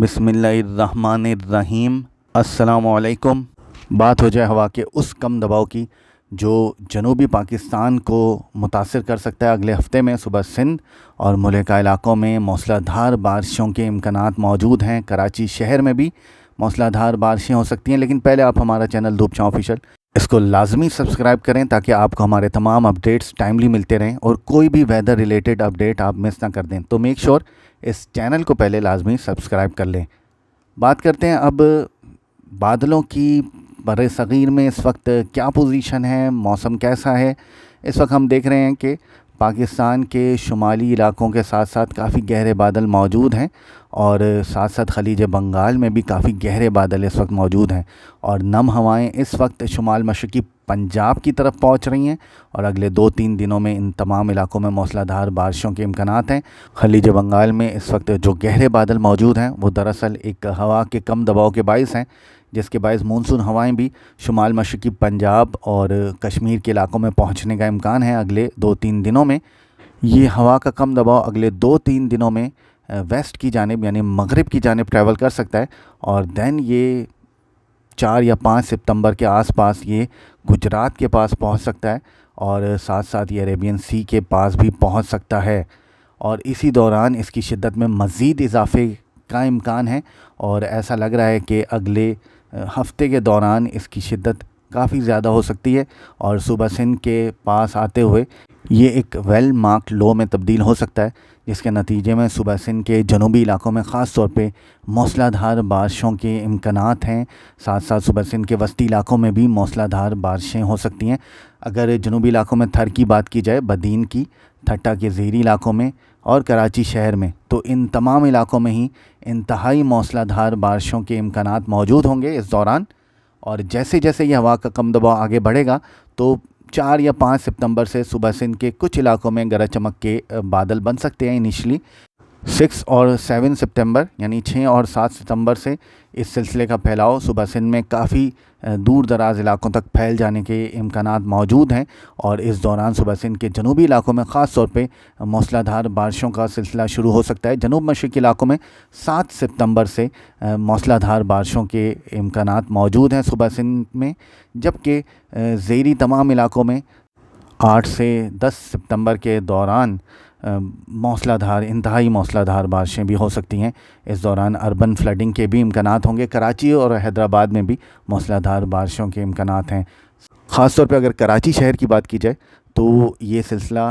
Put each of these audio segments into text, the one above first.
बिस्मिल्लाहिर्रहमानिर्रहीम। अस्सलाम वालेकुम। बात हो जाए हवा के उस कम दबाव की जो जनूबी पाकिस्तान को मुतासिर कर सकता है। अगले हफ्ते में सुबह सिंध और मुल्का इलाकों में मौसलाधार बारिशों के इम्कानात मौजूद हैं। कराची शहर में भी मौसलाधार बारिशें हो सकती हैं। लेकिन पहले आप हमारा चैनल धूप छाँव ऑफिशियल इसको लाजमी सब्सक्राइब करें ताकि आपको हमारे तमाम अपडेट्स टाइमली मिलते रहें और कोई भी वेदर रिलेटेड अपडेट आप मिस ना कर दें। तो मेक श्योर इस चैनल को पहले लाजमी सब्सक्राइब कर लें। बात करते हैं अब बादलों की। बर्र-ए-सग़ीर में इस वक्त क्या पोजीशन है, मौसम कैसा है। इस वक्त हम देख रहे हैं कि पाकिस्तान के शुमाली इलाकों के साथ साथ काफ़ी गहरे बादल मौजूद हैं और साथ साथ खलीज बंगाल में भी काफ़ी गहरे बादल इस वक्त मौजूद हैं और नम हवाएं इस वक्त शुमाल मशरक़ी पंजाब की तरफ पहुंच रही हैं और अगले 2-3 दिनों में इन तमाम इलाकों में मौसलाधार बारिशों के इम्कानात हैं। खलीज बंगाल में इस वक्त जो गहरे बादल मौजूद हैं वो दरअसल एक हवा के कम दबाव के बाइस हैं, जिसके बायस मानसून हवाएं भी शुमाल मशरक़ी पंजाब और कश्मीर के इलाकों में पहुंचने का इम्कान है अगले 2-3 दिनों में। ये हवा का कम दबाव अगले 2-3 दिनों में वेस्ट की जानिब यानी मगरिब की जानिब ट्रैवल कर सकता है और दैन ये 4 या 5 सितंबर के आसपास ये गुजरात के पास पहुंच सकता है और साथ साथ ये अरेबियन सी के पास भी पहुंच सकता है और इसी दौरान इसकी शिद्दत में मज़ीद इजाफे का इम्कान है और ऐसा लग रहा है कि अगले हफ्ते के दौरान इसकी शिद्दत काफ़ी ज़्यादा हो सकती है और सुबह सिंध के पास आते हुए ये एक वेल मार्क्ड लो में तब्दील हो सकता है, जिसके नतीजे में सुबह सिंध के जनूबी इलाकों में ख़ास तौर पे मौसलाधार बारिशों के इम्कानात हैं। साथ साथ सुबह सिंध के वस्ती इलाकों में भी मौसलाधार बारिशें हो सकती हैं। अगर जनूबी इलाकों में थर की बात की जाए, बदीन की, ठट्टा के ज़ेरी इलाकों में और कराची शहर में, तो इन तमाम इलाकों में ही इंतहाई मौसलाधार बारिशों के इम्कानात मौजूद होंगे इस दौरान। और जैसे जैसे ये हवा का कम दबाव आगे बढ़ेगा तो 4 या 5 सितंबर से सुबह सिंध के कुछ इलाकों में गरज चमक के बादल बन सकते हैं। इनिशली 6 और 7 सितंबर यानी 6 और 7 सितंबर से इस सिलसिले का फैलाव सुबह सिंध में काफ़ी दूर दराज इलाकों तक फैल जाने के इम्कानात मौजूद हैं और इस दौरान सुबह सिंध के जनूबी इलाकों में ख़ास तौर पे मौसलाधार बारिशों का सिलसिला शुरू हो सकता है। जनूब मशरक़ी इलाकों में 7 सितंबर से मौसलाधार बारिशों के इम्कानात मौजूद हैं सुबह सिंध में, जबकि ज़ेरी तमाम इलाकों में 8 से 10 सितंबर के दौरान मौसलाधार इंतहाई मौसलाधार बारिशें भी हो सकती हैं। इस दौरान अर्बन फ्लडिंग के भी इम्कानात होंगे। कराची और हैदराबाद में भी मौसलाधार बारिशों के इम्कानात हैं। ख़ास तौर पे अगर कराची शहर की बात की जाए तो ये सिलसिला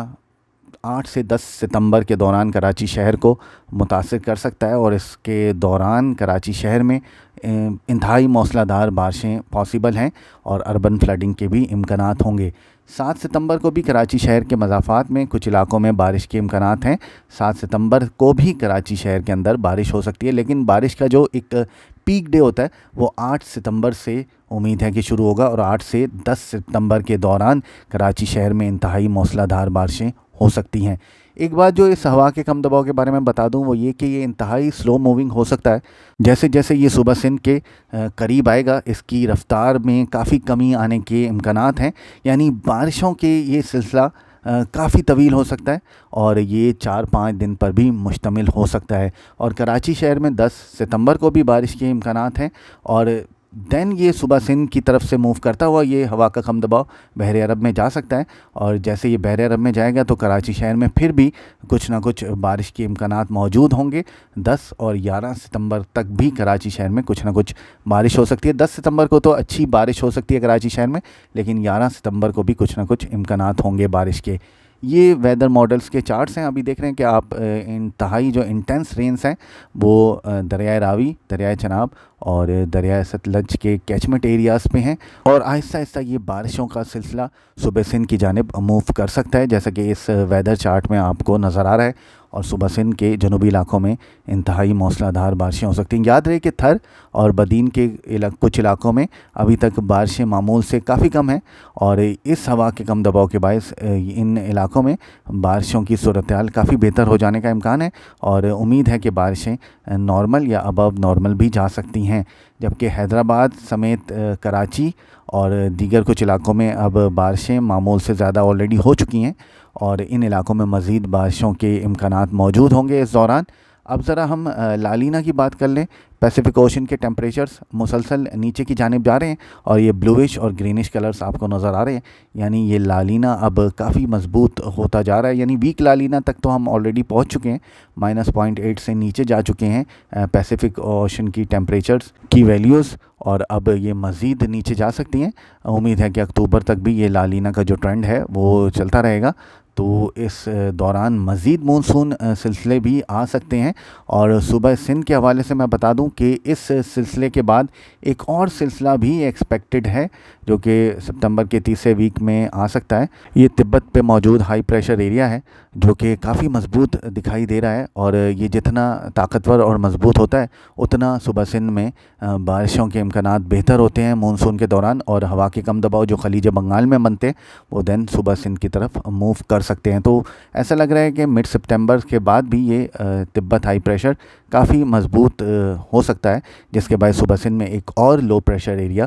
8 से 10 सितंबर के दौरान कराची शहर को मुतासिर कर सकता है और इसके दौरान कराची शहर में इंतहाई मौसलाधार बारिशें पॉसिबल हैं और अर्बन फ्लडिंग के भी इम्कानात होंगे। 7 सितंबर को भी कराची शहर के मज़ाफ़ात में कुछ इलाकों में बारिश के इम्कानात हैं। 7 सितंबर को भी कराची शहर के अंदर बारिश हो सकती है, लेकिन बारिश का जो एक पीक डे होता है वो 8 सितंबर से उम्मीद है कि शुरू होगा और 8 से 10 सितंबर के दौरान कराची शहर में इंतहाई मौसलाधार बारिशें हो सकती हैं। एक बात जो इस हवा के कम दबाव के बारे में बता दूं वो ये कि ये इंतहाई स्लो मूविंग हो सकता है। जैसे जैसे ये सुबह सिंध के करीब आएगा इसकी रफ़्तार में काफ़ी कमी आने के इम्कानात हैं, यानी बारिशों के ये सिलसिला काफ़ी तवील हो सकता है और ये 4-5 दिन पर भी मुश्तमिल हो सकता है। और कराची शहर में 10 सितंबर को भी बारिश के इम्कानात हैं और दैन ये सुबह सिंध की तरफ से मूव करता हुआ ये हवा का कम दबाव बहरे अरब में जा सकता है और जैसे ये बहरे अरब में जाएगा तो कराची शहर में फिर भी कुछ ना कुछ बारिश के इम्कानात मौजूद होंगे। 10 और 11 सितंबर तक भी कराची शहर में कुछ ना कुछ बारिश हो सकती है। 10 सितंबर को तो अच्छी बारिश हो सकती है कराची शहर में, लेकिन 11 सितंबर को भी कुछ ना कुछ इम्कानात होंगे बारिश के। ये वेदर मॉडल्स के चार्ट्स हैं। अभी देख रहे हैं कि आप इंतहाई जो इंटेंस रेन्स हैं वो दरियाए रावी, दरियाए चनाब और दरियाए सतलज के कैचमेंट एरियाज़ पे हैं और आहिस्ता आहिस्ता ये बारिशों का सिलसिला सुबह सिंध की जानिब मूव कर सकता है, जैसा कि इस वेदर चार्ट में आपको नज़र आ रहा है। और सुबह सिंध के जनूबी इलाकों में इंतहाई मौसलाधार बारिशें हो सकती हैं। याद रहे कि थर और बदीन के कुछ इलाकों में अभी तक बारिशें मामूल से काफ़ी कम हैं और इस हवा के कम दबाव के बायस इन इलाकों में बारिशों की सूरत-ए-हाल काफ़ी बेहतर हो जाने का इम्कान है और उम्मीद है कि बारिशें नॉर्मल या अबव नॉर्मल भी जा सकती हैं। जबकि हैदराबाद समेत कराची और दीगर कुछ इलाकों में अब बारिशें मामूल से ज़्यादा ऑलरेडी हो चुकी हैं और इन इलाकों में मज़ीद बारिशों के इम्कानात मौजूद होंगे इस दौरान। اب ذرا ہم لالینا کی بات کر لیں. پیسیفک اوشن کے ٹیمپریچرز مسلسل نیچے کی جانب جا رہے ہیں اور یہ بلوئش اور گرینش کلرز آپ کو نظر آ رہے ہیں. یعنی یہ لالینا اب کافی مضبوط ہوتا جا رہا ہے. یعنی ویک لالینا تک تو ہم آلریڈی پہنچ چکے ہیں, -0.8 سے نیچے جا چکے ہیں پیسیفک اوشن کی ٹیمپریچرز کی ویلیوز, اور اب یہ مزید نیچے جا سکتی ہیں. امید ہے کہ اکتوبر تک بھی یہ لالینا کا جو ٹرینڈ ہے وہ چلتا رہے گا, تو اس دوران مزید مونسون سلسلے بھی آ سکتے ہیں. اور صوبہ سندھ کے حوالے سے میں بتا دوں کہ اس سلسلے کے بعد ایک اور سلسلہ بھی ایکسپیکٹڈ ہے جو کہ ستمبر کے تیسرے ویک میں آ سکتا ہے. یہ تبت پہ موجود ہائی پریشر ایریا ہے جو کہ کافی مضبوط دکھائی دے رہا ہے, اور یہ جتنا طاقتور اور مضبوط ہوتا ہے اتنا صوبہ سندھ میں بارشوں کے امکانات بہتر ہوتے ہیں مونسون کے دوران, اور ہوا کے کم دباؤ جو خلیج بنگال میں بنتے ہیں وہ دین صوبہ سندھ کی طرف موو کر سکتے ہیں. تو ایسا لگ رہا ہے کہ مڈ سپٹمبر کے بعد بھی یہ تبت ہائی پریشر کافی مضبوط ہو سکتا ہے, جس کے باعث صوبہ سندھ میں ایک اور لو پریشر ایریا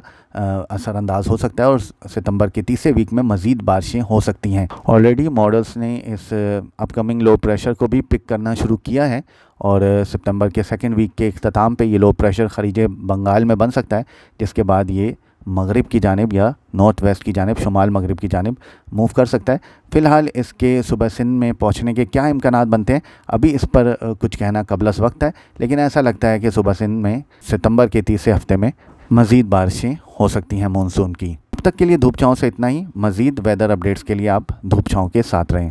اثر انداز ہو سکتا ہے, اور ستمبر کے تیسرے ویک میں مزید بارشیں ہو سکتی ہیں. آلریڈی ماڈلز نے اس اپ کمنگ لو پریشر کو بھی پک کرنا شروع کیا ہے, اور سپتمبر کے سیکنڈ ویک کے اختتام پہ یہ لو پریشر خلیج بنگال میں بن سکتا ہے, جس کے بعد یہ مغرب کی جانب یا نارتھ ویسٹ کی جانب, شمال مغرب کی جانب موو کر سکتا ہے. فی الحال اس کے صوبہ سندھ میں پہنچنے کے کیا امکانات بنتے ہیں ابھی اس پر کچھ کہنا قبل از وقت ہے, لیکن ایسا لگتا ہے کہ صوبہ سندھ میں ستمبر کے تیسرے ہفتے میں مزید بارشیں ہو سکتی ہیں مونسون کی. اب تک کے لیے دھوپ چھاؤں سے اتنا ہی. مزید ویدر اپڈیٹس کے لیے آپ دھوپ چھاؤں کے ساتھ رہیں.